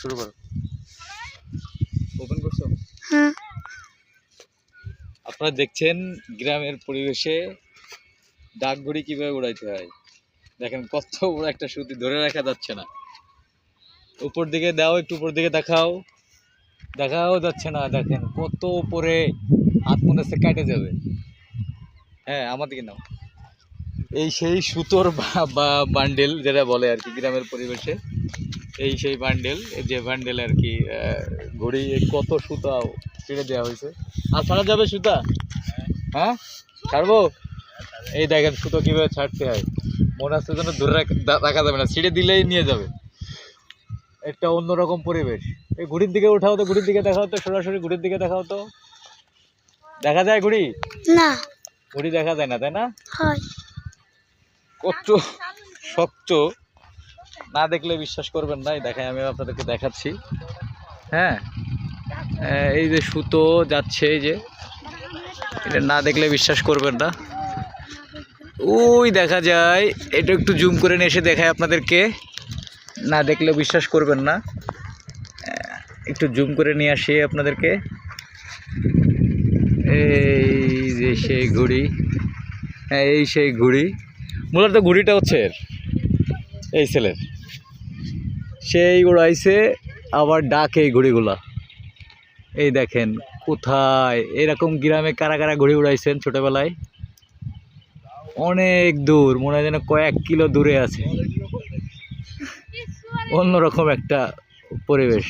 শুরু করো। ওপেন করছো? হ্যাঁ। আপনারা দেখছেন গ্রামের পরিবেশে ডাকঘড়ি কিভাবে উড়াইতে হয়। দেখেন কত বড় একটা সুতি, ধরে রাখা যাচ্ছে না। উপর দিকে দাও, একটু উপর দিকে দেখাও, দেখাও যাচ্ছে না। দেখেন কত উপরে, হাত মনে হচ্ছে কেটে যাবে। হ্যাঁ, আমার দিকে নাও। এই সেই সুতোর বা বান্ডেল যেটা বলে আর কি গ্রামের পরিবেশে, এই সেই বান্ডেল, যে বান্ডেল আর কি ঘড়ি। কত সুতা ছেড়ে দেওয়া হয়েছে। আর ছাড়া যাবে সুতা? হ্যাঁ, ছাড়বো। এই দেখেন সুতো কিভাবে ছাড়তে হয়, মনে হচ্ছে যেন ধরে রাখা যাবে না, ছিঁড়ে দিলেই নিয়ে যাবে। একটা অন্যরকম পরিবেশ। এই ঘুড়ির দিকে উঠাও তো, ঘুড়ির দিকে দেখাও তো, সরাসরি ঘুড়ির দিকে দেখাও তো। দেখা যায় ঘুড়ি? না। ঘুড়ি দেখা যায় না, তাই না? হয়। কত শক্ত, না দেখলে বিশ্বাস করবেন না। দেখাই, আমি আপনাদেরকে দেখাচ্ছি। হ্যাঁ, এই যে সুতো যাচ্ছে, এই যে, এটা না দেখলে বিশ্বাস করবেন না। ওই দেখা যায়, এটা একটু জুম করে নিয়ে এসে দেখায় আপনাদেরকে, না দেখলে বিশ্বাস করবেন না। একটু জুম করে নিয়ে আসি আপনাদেরকে। এই যে সেই ঘুড়ি, হ্যাঁ এই সেই ঘুড়ি। মূলত ঘুড়িটা হচ্ছে এই ছেলের, সেই উড়াইছে আবার ডাকে এই ঘুড়িগুলা। এই দেখেন কোথায়, এরকম গ্রামে কারা কারা ঘুড়ি উড়াইছেন ছোটবেলায়? অনেক দূর, মনে হয় যেন কয়েক কিলো দূরে আছে। অন্যরকম একটা পরিবেশ।